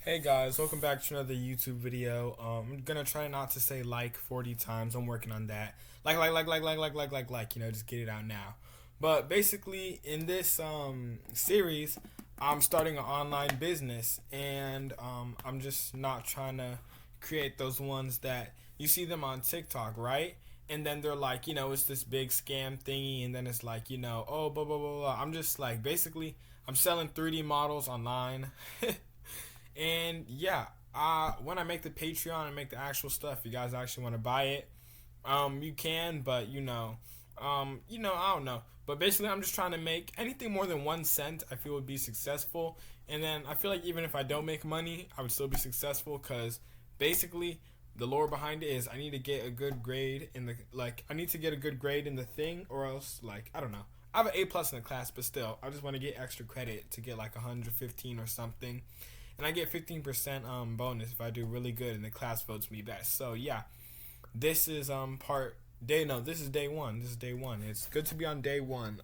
Hey guys, welcome back to another YouTube video. I'm gonna try not to say like 40 times. I'm working on that. Just get it out now. But basically, in this series, I'm starting an online business, and I'm just not trying to create those ones that you see them on TikTok, right? And then they're like, it's this big scam thingy, and then it's like, oh, blah blah blah blah. I'm just like, basically, I'm selling 3D models online. And yeah, when I make the Patreon and make the actual stuff, you guys actually want to buy it, you can, but I don't know. But basically, I'm just trying to make anything more than 1 cent. I feel would be successful, and then I feel like even if I don't make money, I would still be successful because basically the lore behind it is I need to get a good grade in the I need to get a good grade in the thing, or else I don't know. I have an A plus in the class, but still, I just want to get extra credit to get like 115 or something, and I get 15% bonus if I do really good and the class votes me best. So yeah, this is part day no, this is day one. This is day one. It's good to be on day one.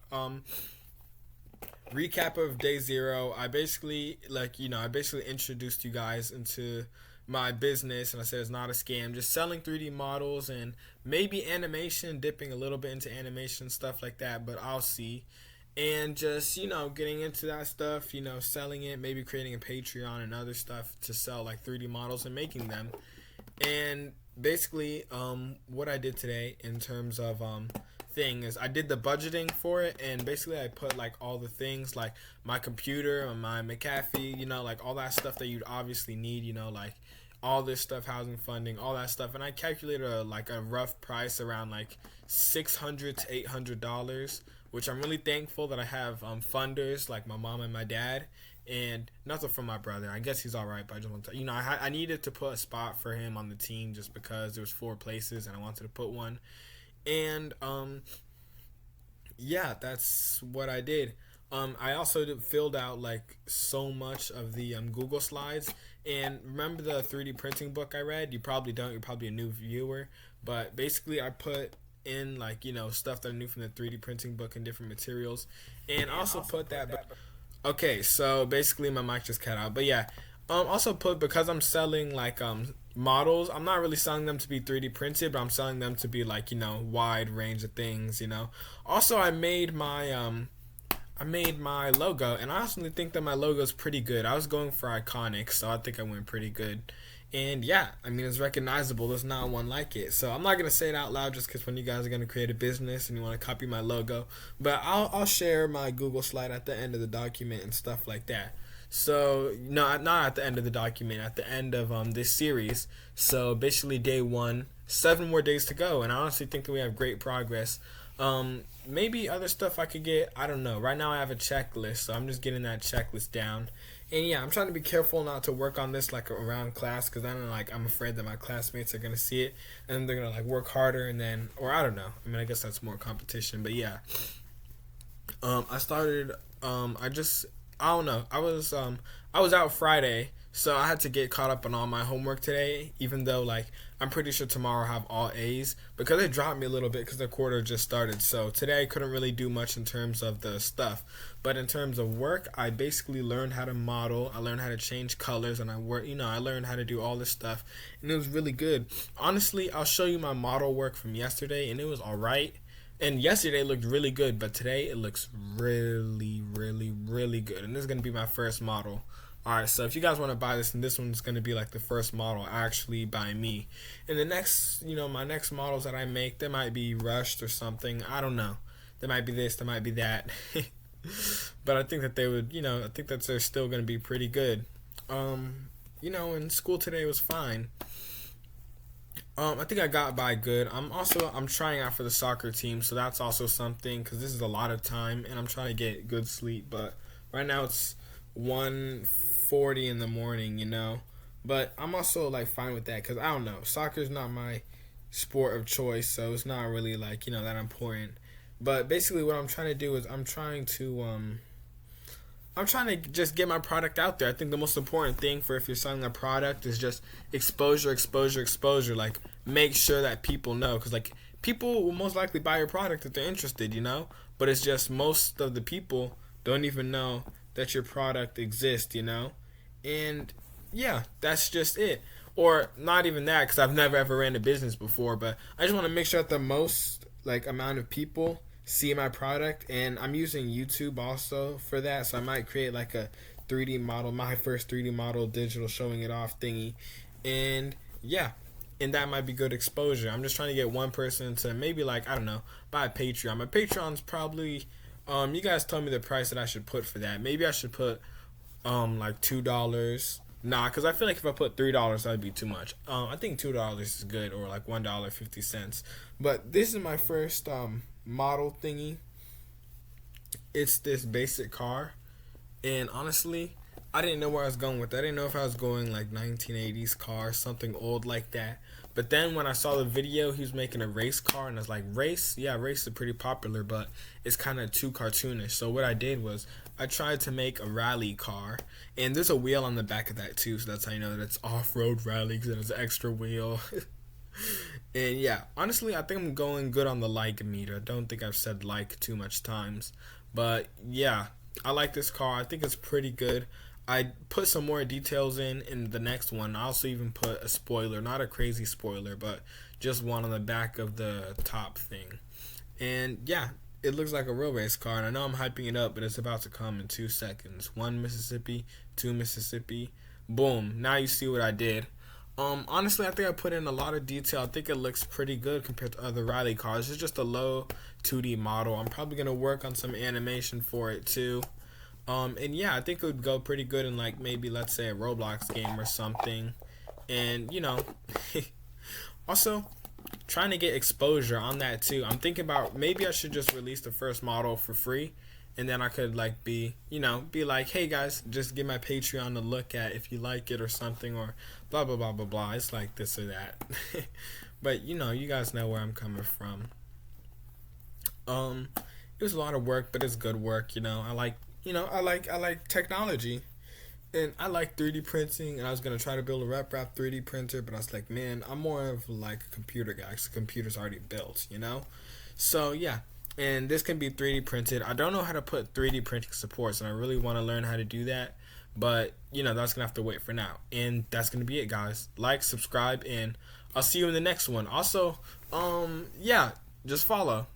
Recap of day zero. I basically I basically introduced you guys into my business, and I said it's not a scam, just selling 3D models and maybe animation, dipping a little bit into animation stuff like that, but I'll see. And just getting into that stuff, selling it, maybe creating a Patreon and other stuff to sell like 3D models and making them. And basically, what I did today in terms of thing is I did the budgeting for it, and basically I put like all the things like my computer, my McAfee, like all that stuff that you'd obviously need, like all this stuff, housing, funding, all that stuff, and I calculated a rough price around like $600 to $800, which I'm really thankful that I have funders like my mom and my dad, and nothing from my brother. I guess he's all right, but I just want to, I needed to put a spot for him on the team just because there was 4 places and I wanted to put one, and yeah, that's what I did. I also filled out like so much of the Google slides. And remember the 3D printing book I read? You probably don't. You're probably a new viewer. But basically, I put in stuff that I knew from the 3D printing book and different materials, and also put that. Okay, so basically my mic just cut out. But yeah, also put, because I'm selling models, I'm not really selling them to be 3D printed, but I'm selling them to be wide range of things. Also, I made my logo, and I honestly think that my logo is pretty good. I was going for iconic, so I think I went pretty good. And yeah, I mean, it's recognizable. There's not one like it. So I'm not gonna say it out loud just because when you guys are gonna create a business and you want to copy my logo, but I'll share my Google slide at the end of the document and stuff like that. So no, not at the end of the document, at the end of this series. So basically, day one, 7 more days to go, and I honestly think that we have great progress. Maybe other stuff I could get. I don't know. Right now I have a checklist, so I'm just getting that checklist down. And yeah, I'm trying to be careful not to work on this around class, because then I'm afraid that my classmates are gonna see it and they're gonna work harder, and then, or I don't know. I mean, I guess that's more competition, but yeah. I started. I don't know. I was out Friday, so I had to get caught up on all my homework today. Even though I'm pretty sure tomorrow I'll have all A's, because it dropped me a little bit because the quarter just started. So today I couldn't really do much in terms of the stuff, but in terms of work, I basically learned how to model. I learned how to change colors, and I learned how to do all this stuff, and it was really good. Honestly, I'll show you my model work from yesterday, and it was all right. And yesterday looked really good, but today it looks really, really, really good. And this is going to be my first model. Alright, so if you guys want to buy this, and this one's going to be the first model actually by me. And the next, my next models that I make, they might be rushed or something. I don't know. They might be this, they might be that. But I think that they would, I think that they're still going to be pretty good. And school today was fine. I think I got by good. I'm trying out for the soccer team, so that's also something, because this is a lot of time, and I'm trying to get good sleep. But right now it's 1:40 in the morning. But I'm also fine with that, because I don't know. Soccer's not my sport of choice, so it's not really that important. But basically, what I'm trying to do is I'm trying to just get my product out there. I think the most important thing for if you're selling a product is just exposure, exposure, exposure. Make sure that people know, because people will most likely buy your product if they're interested. But it's just most of the people don't even know that your product exists. And yeah, that's just it. Or not even that, because I've never ever ran a business before, but I just want to make sure that the most like amount of people see my product, and I'm using YouTube also for that, so I might create like a 3D model, my first 3D model digital showing it off thingy. And yeah, and that might be good exposure. I'm just trying to get one person to maybe, like, I don't know, buy a Patreon. My Patreon's probably you guys told me the price that I should put for that. Maybe I should put like $2. Nah, because I feel like if I put $3, that'd be too much. I think $2 is good, or like $1.50. But this is my first model thingy. It's this basic car, and honestly, I didn't know where I was going with that. I didn't know if I was going like 1980s car, something old like that. But then when I saw the video, he was making a race car, and I was like, race? Yeah, race is pretty popular, but it's kind of too cartoonish. So what I did was I tried to make a rally car, and there's a wheel on the back of that too, so that's how you know that it's off-road rally, because it has an extra wheel. And yeah, honestly, I think I'm going good on the like meter. I don't think I've said like too much times. But yeah, I like this car. I think it's pretty good. I put some more details in the next one. I also even put a spoiler, not a crazy spoiler, but just one on the back of the top thing. And yeah, it looks like a real race car. And I know I'm hyping it up, but it's about to come in 2 seconds. 1 Mississippi, 2 Mississippi. Boom. Now you see what I did. Honestly, I think I put in a lot of detail. I think it looks pretty good compared to other rally cars. It's just a low 2D model. I'm probably gonna work on some animation for it too. And yeah, I think it would go pretty good in like maybe, let's say, a Roblox game or something. And you know, also trying to get exposure on that too. I'm thinking about maybe I should just release the first model for free, and then I could like be like, hey guys, just give my Patreon a look at if you like it or something, or blah blah blah blah blah. It's like this or that. But you guys know where I'm coming from. It was a lot of work, but it's good work. I like technology, and I like 3D printing, and I was gonna try to build a RepRap 3D printer, but I was like, man, I'm more of like a computer guy, because the computer's already built. So yeah, and this can be 3D printed. I don't know how to put 3D printing supports, and I really want to learn how to do that, but that's gonna have to wait for now. And that's gonna be it, guys. Like, subscribe, and I'll see you in the next one. Also, yeah, just follow.